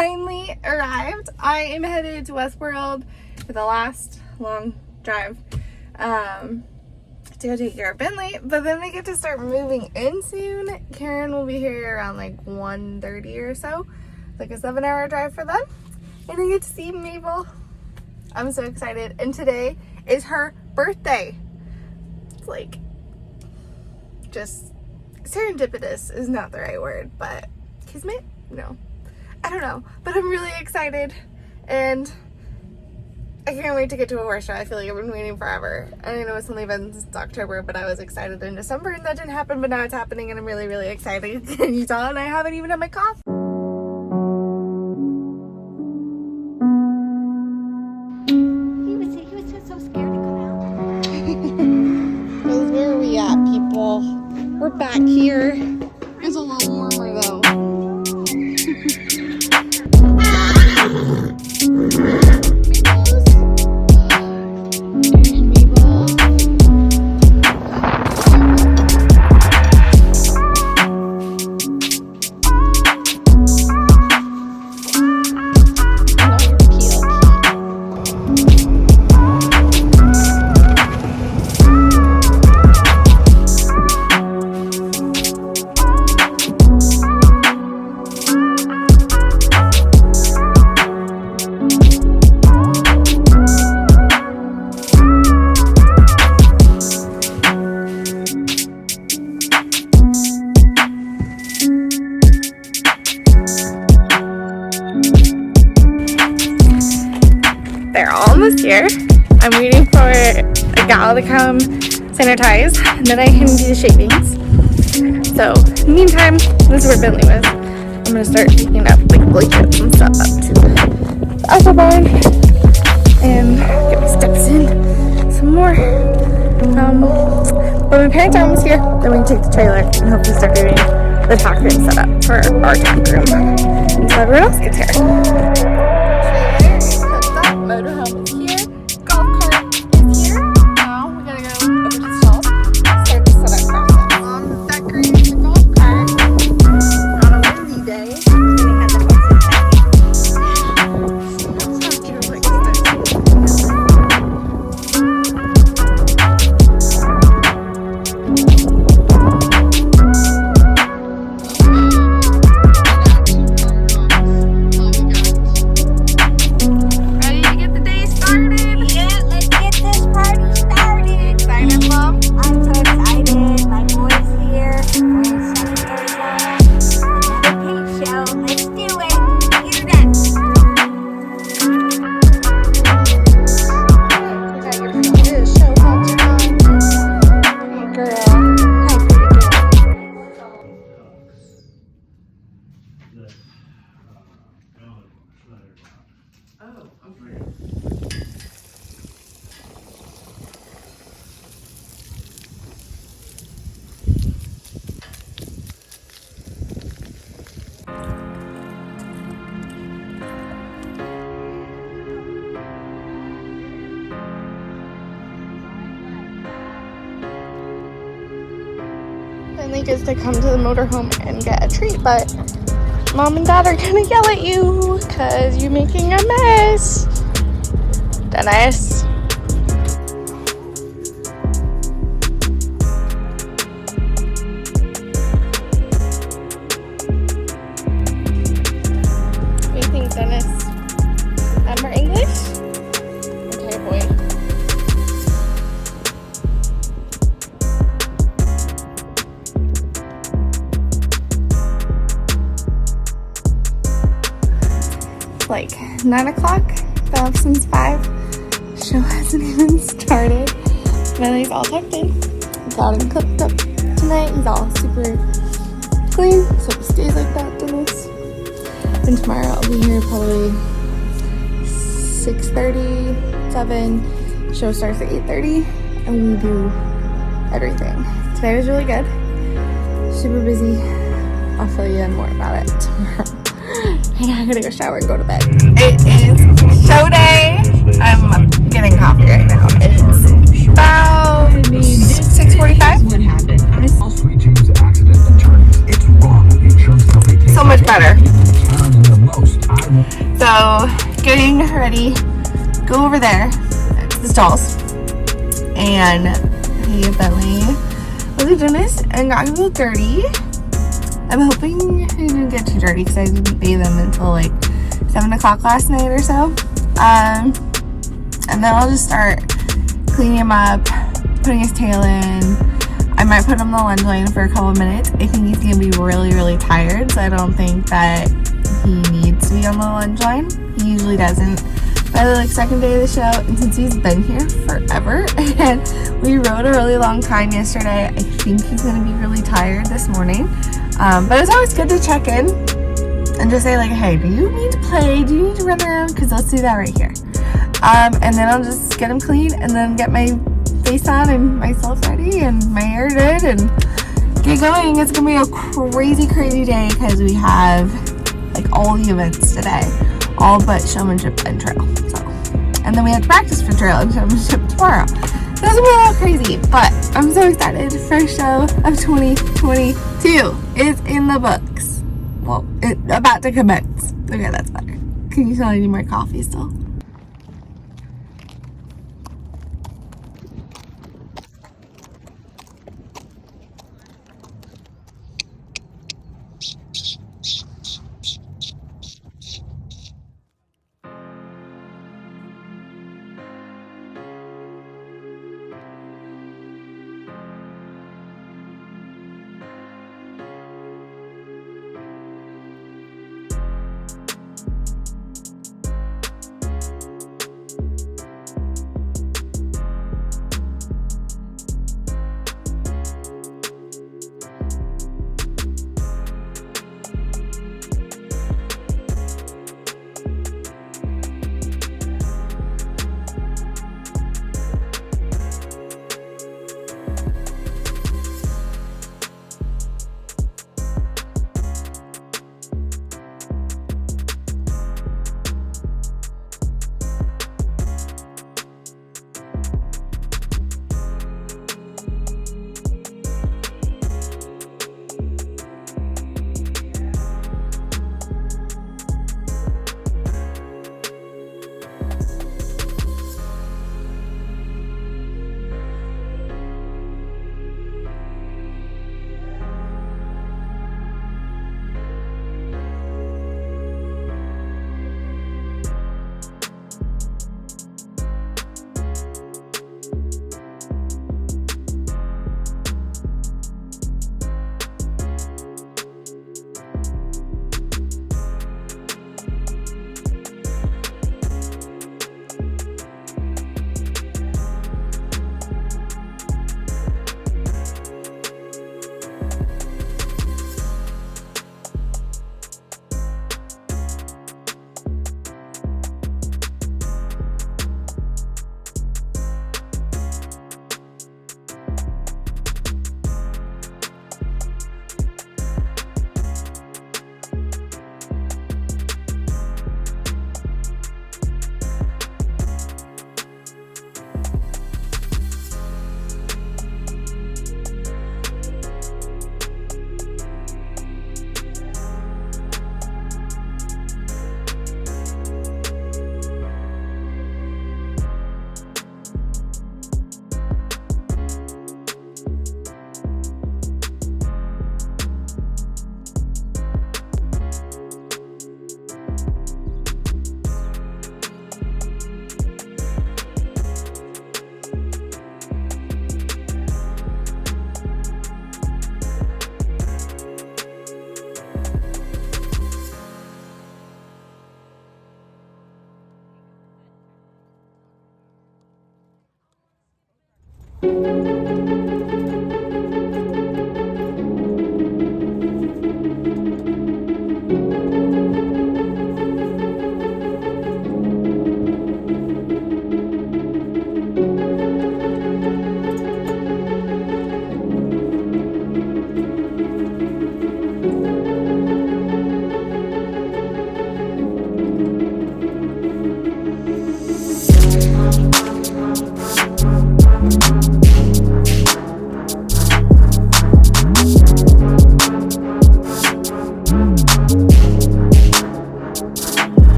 finally arrived. I am headed to Westworld for the last long drive to go take care of Bentley, but then they get to start moving in soon. Karen will be here around like 1:30 or so. It's like a 7-hour drive for them, and I get to see Mabel. I'm so excited, and today is her birthday. It's like just serendipitous is not the right word, but kismet? No, I don't know, but I'm really excited, and I can't wait to get to a horse show. I feel like I've been waiting forever. I know it's only been since October, but I was excited in December, and that didn't happen, but now it's happening, and I'm really, really excited. And you saw, and I haven't even had my coffee. He was so scared to come out. Where are we at, people? We're back here. It's a little warmer, though. They're almost here. I'm waiting for a gal to come sanitize, and then I can do the shavings. So, in the meantime, this is where Bentley was. I'm gonna start picking up like blankets and stuff up to the APHA barn and get my steps in some more. But my parents are almost here. Then we can take the trailer and hopefully start doing the tack room setup for our tack room until everyone else gets here. Motorhome is here. Golf cart is here. Now we gotta go over to the shelf, start the setup process. Decorate the golf cart on a windy day. We had the Finally gets to come to the motorhome and get a treat, but Mom and Dad are gonna yell at you because you're making a mess. Dennis. What do you think, Dennis? More English? Okay, boy. Like 9 o'clock, been up since 5. Show hasn't even started. Bentley's all tucked in. Got him clipped up tonight. He's all super clean, so he stays like that, Dennis. And tomorrow I'll be here probably 6:30, 7. Show starts at 8:30, and we do everything. Today was really good. Super busy. I'll fill you in more about it tomorrow. Right now I'm gonna go shower and go to bed. It is show day. I'm getting coffee right now. It's about 6:45. What happened? So much better. So getting ready, go over there to the stalls and hey, Bentley was doing this and got a little dirty. I'm hoping he didn't get too dirty because I didn't bathe him until like 7 o'clock last night or so. And then I'll just start cleaning him up, putting his tail in. I might put him on the lunge lane for a couple minutes. I think he's going to be really, really tired, so I don't think that he needs to be on the lunge line. He usually doesn't. By the second day of the show, and since he's been here forever, and we rode a really long time yesterday, I think he's going to be really tired this morning. But it's always good to check in and just say like, hey, do you need to play? Do you need to run around? Because let's do that right here. And then I'll just get him clean and then get my face on and myself ready and my hair did and get going. It's going to be a crazy, crazy day because we have like all the events today, all but showmanship and trail. So, and then we have to practice for trail and showmanship tomorrow. So it's going to be a little crazy, but I'm so excited. First show of 2022 is in the books. Well, it's about to commence. Okay, that's better. Can you tell I need more coffee still?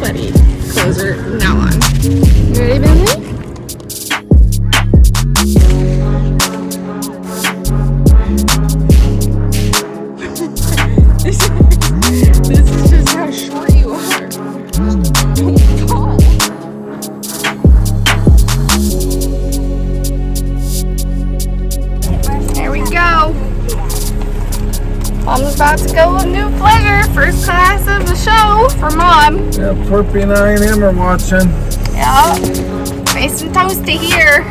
sweaty clothes are now on. You ready, Bentley? This is just how short you are. Don't fall. There we go. Mom's about to go with new pleasure. First class of the show for Mom. Yeah, Porpy and I and him are watching. Yeah. Nice and toasty here.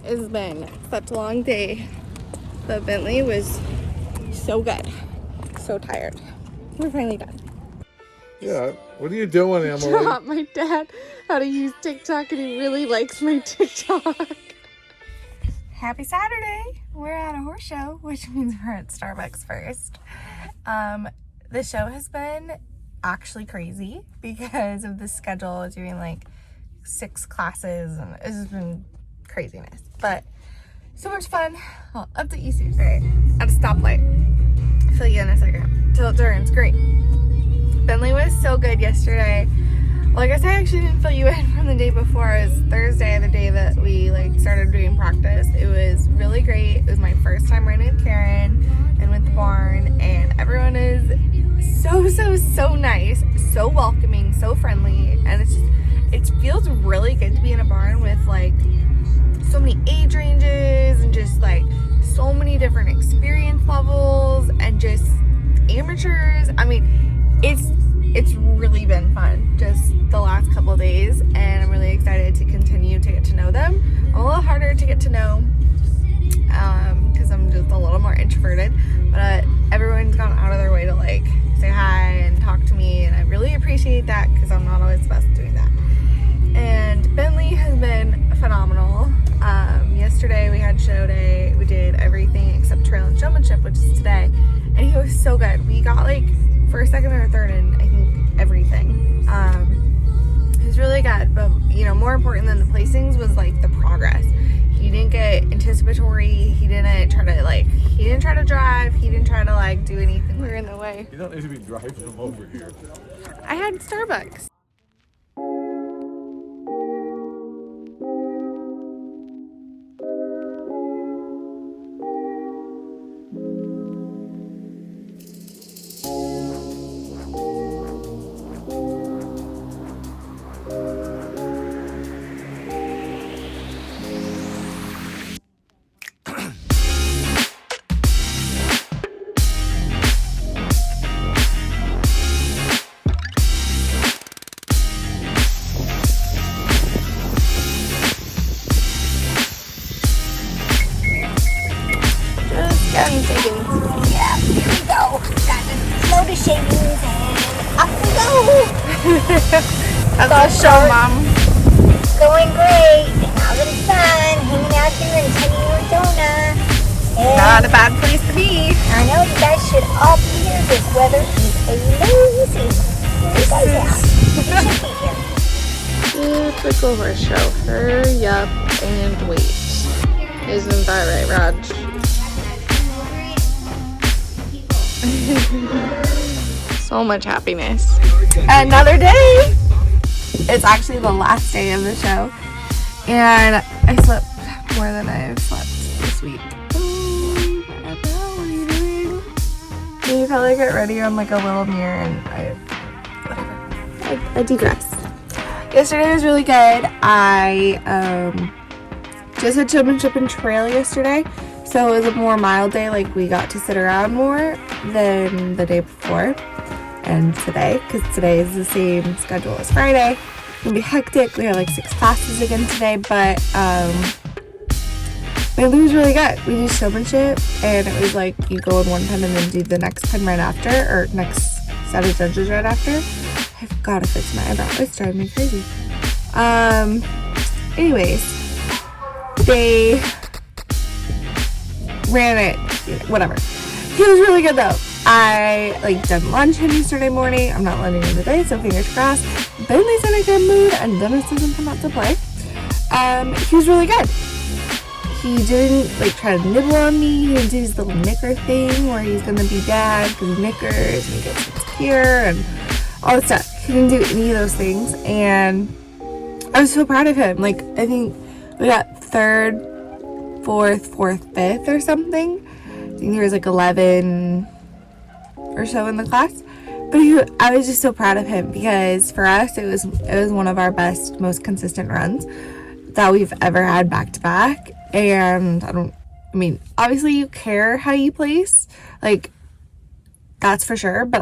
It's been such a long day, but Bentley was so good. So tired. We're finally done. Yeah, what are you doing, Emily? Taught my dad how to use TikTok, and he really likes my TikTok. Happy Saturday! We're at a horse show, which means we're at Starbucks first. The show has been actually crazy because of the schedule, doing like 6 classes, and it's just been craziness, but so much fun. I'll update you soon. Alright, at a stoplight. Fill you in a second till it turns green. Bentley was so good yesterday. Well, I guess I actually didn't fill you in from the day before. It was Thursday, the day that we started doing practice. It was really great. It was my first time riding with Karen and with the barn, and everyone is so nice, so welcoming, so friendly, and it feels really good to be in a barn with so many age ranges and just so many different experience levels and just amateurs. I mean, it's really been fun just the last couple of days, and I'm really excited to continue to get to know them. I'm a little harder to get to know because I'm just a little more introverted, but everyone's gone out of their way to say hi and talk to me, and I really appreciate that because I'm not always the best at doing that. And Bentley has been phenomenal. Yesterday we had show day. We did everything except trail and showmanship, which is today, and he was so good. We got first, second, or third in I think everything. It was really good, but more important than the placings was the progress. He didn't get anticipatory. He didn't try to drive. He didn't try to do anything. We're in the way. You don't need to be driving them over here. I had Starbucks. Yeah, here we go. Got a load of shavings and off we go. How's the show, Mom? Going great. Out in the sun, hanging out here in sunny Arizona. And Not a bad place to be. I know you guys should all be here. This weather is amazing. You guys out. You should be here. Typical horse show. Hurry up and wait. Isn't that right, Raj? So much happiness. Another day. It's actually the last day of the show, and I slept more than I've slept this week. Oh, Emma, what are you doing? Can you probably get ready on like a little mirror and I digress. Yesterday was really good. I just had showmanship and trail yesterday, so it was a more mild day. Like, we got to sit around more than the day before and today, because today is the same schedule as Friday. It's gonna be hectic. We have like 6 classes again today, but it was really good. We did showmanship, and it was like you go in one pen and then do the next pen right after, or next set of judges right after. I forgot to fix my eyebrow. It's driving me crazy. Anyways, they ran it, whatever. He was really good though. I done lunch him yesterday morning. I'm not letting him today, so fingers crossed. Bentley's in a good mood, and Dennis doesn't come out to play. He was really good. He didn't try to nibble on me. He didn't do his little nicker thing where he's gonna be bad because he knickers and he gets insecure and all that stuff. He didn't do any of those things, and I was so proud of him. I think we got 3rd, 4th, 5th or something. I think there was 11 or so in the class. But I was just so proud of him because for us it was one of our best, most consistent runs that we've ever had back to back. And obviously you care how you place, that's for sure, but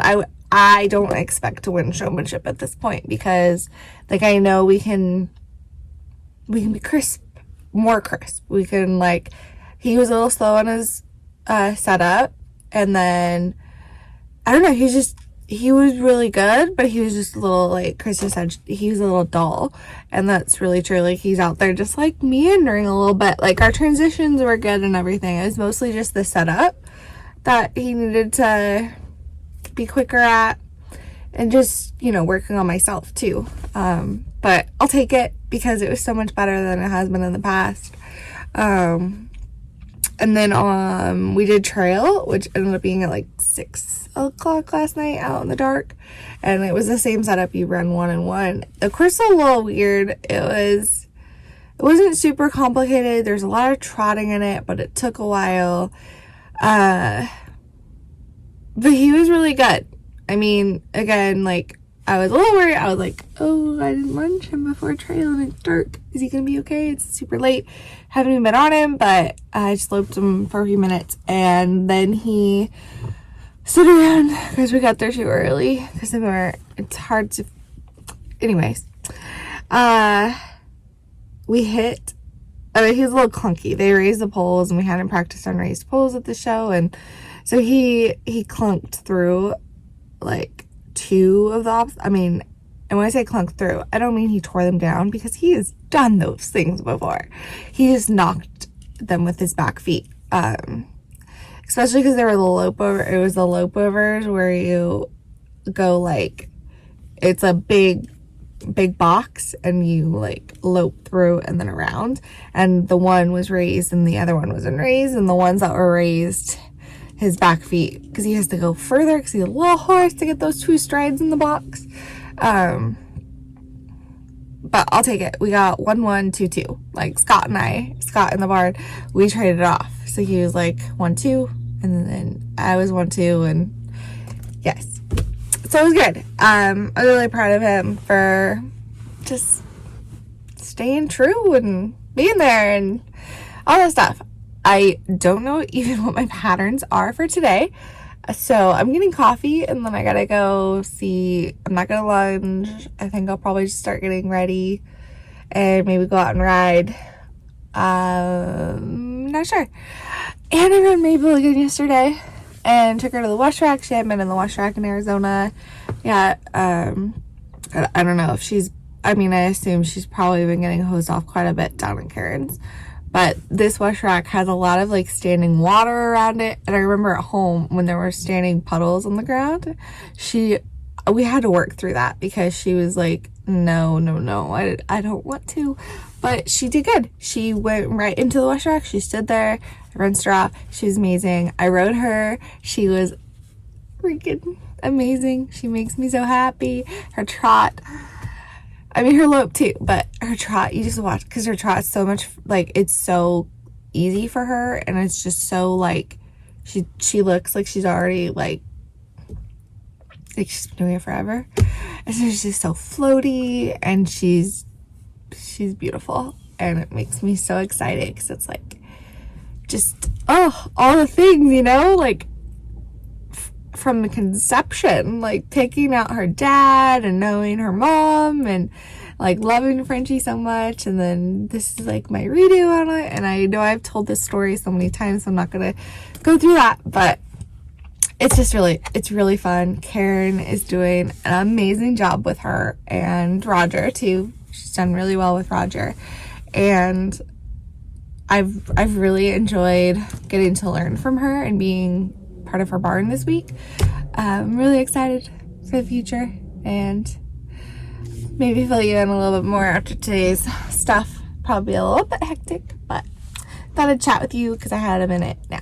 I don't expect to win showmanship at this point because I know we can be crisp, more crisp. We can he was a little slow on his setup, and then I don't know, he was really good, but he was just a little, Krista said, he was a little dull, and that's really true. He's out there just meandering a little bit. Our transitions were good and everything. It was mostly just the setup that he needed to be quicker at, and just working on myself too. But I'll take it because it was so much better than it has been in the past. And then we did trail, which ended up being at 6 o'clock last night out in the dark, and it was the same setup. You run 1 and 1. The course was a little weird. It wasn't super complicated. There's a lot of trotting in it, but it took a while. But he was really good. Again, I was a little worried. I was oh, I didn't lunch him before trail and it's dark. Is he gonna be okay? It's super late. Haven't even been on him, but I just loped him for a few minutes, and then he stood around because we got there too early because it's hard to, anyways. We hit, he was a little clunky. They raised the poles, and we hadn't practiced on raised poles at the show, and so he clunked through 2 of the and when I say clunk through, I don't mean he tore them down, because he has done those things before. He just knocked them with his back feet, especially because they were the lope over. It was the lope overs where you go it's a big box, and you lope through and then around, and the one was raised and the other one wasn't raised, and the ones that were raised, his back feet, because he has to go further because he's a little horse to get those 2 strides in the box. But I'll take it. We got 1-1, 2-2. Scott in the barn, we traded it off. So he was 1-2, and then I was 1-2, and yes. So it was good. I'm really proud of him for just staying true and being there and all that stuff. I don't know even what my patterns are for today. So I'm getting coffee, and then I gotta go see, I'm not gonna lunch. I think I'll probably just start getting ready and maybe go out and ride. Not sure. And I rode Mabel again yesterday and took her to the wash rack. She hadn't been in the wash rack in Arizona. Yeah, I don't know if she's, I assume she's probably been getting hosed off quite a bit down in Karen's. But this wash rack has a lot of standing water around it. And I remember at home when there were standing puddles on the ground, we had to work through that because she was no, I don't want to. But she did good. She went right into the wash rack. She stood there, I rinsed her off. She was amazing. I rode her. She was freaking amazing. She makes me so happy. Her trot, her lope too, but her trot, you just watch, because her trot is so much, it's so easy for her, and it's just so like she looks like she's already like she's been doing it forever, and so she's just so floaty, and she's beautiful, and it makes me so excited because it's like just all the things, you know, like from the conception, like picking out her dad and knowing her mom and like loving Frenchie so much, and then this is like my redo on it. And I know I've told this story so many times, so I'm not gonna go through that, but it's really fun. Karen is doing an amazing job with her, and Roger too. She's done really well with Roger, and I've really enjoyed getting to learn from her and being part of her barn this week. I'm really excited for the future, and maybe fill you in a little bit more after today's stuff. Probably a little bit hectic, but thought I'd chat with you because I had a minute now.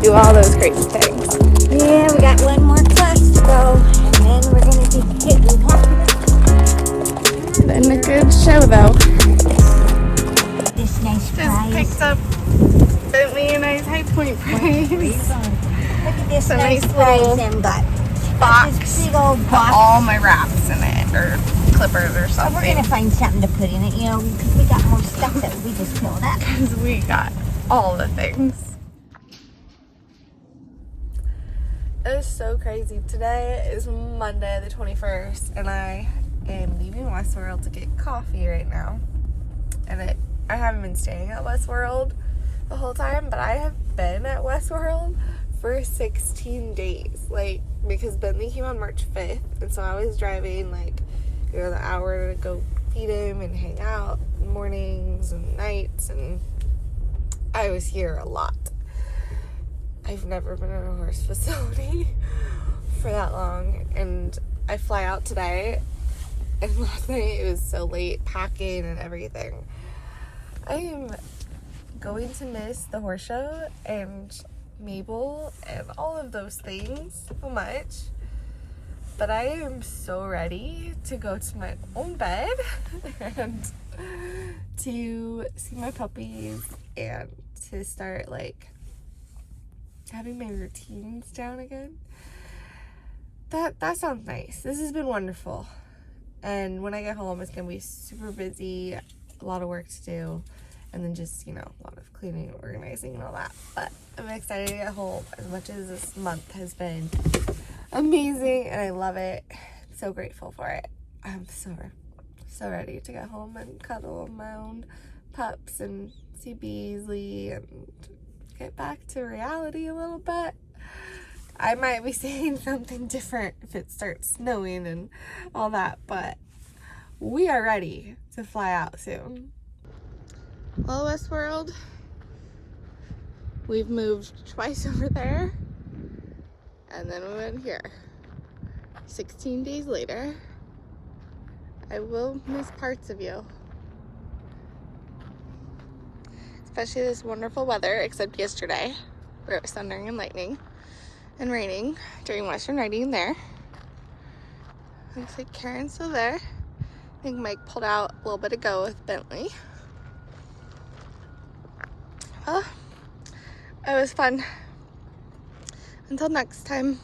Do all those crazy things. Yeah, we got one more class to go, and then we're gonna be hitting Been a good show though. this nice Just prize. picked up Bentley a nice High Point prize. Look at this a nice nice prize little them got. Box This big old with box. all my wraps in it, or clippers or We're something. gonna find something to put in it, you know, because we got more stuff that we just filled up. Because we got all the things. It is so crazy. Today is Monday the 21st, and I am leaving Westworld to get coffee right now. And I haven't been staying at Westworld the whole time, but I have been at Westworld for 16 days. Like, because Bentley came on March 5th, and so I was driving like, you know, the hour to go feed him and hang out mornings and nights, and I was here a lot. I've never been in a horse facility for that long, and I fly out today, and last night it was so late packing and everything. I am going to miss the horse show and Mabel and all of those things so much, but I am so ready to go to my own bed and to see my puppies and to start like having my routines down again. That sounds nice. This has been wonderful. And when I get home, it's going to be super busy, a lot of work to do, and then just, you know, a lot of cleaning and organizing and all that. But I'm excited to get home as much as this month has been amazing, and I love it. So grateful for it. I'm so ready to get home and cuddle my own pups and see Beasley and get back to reality a little bit. I might be saying something different if it starts snowing and all that, but we are ready to fly out soon. Well, Westworld, we've moved twice over there, and then we went here. 16 days later, I will miss parts of you. Especially this wonderful weather, except yesterday, where it was thundering and lightning and raining during Western riding there. Looks like Karen's still there. I think Mike pulled out a little bit ago with Bentley. Well, it was fun. Until next time.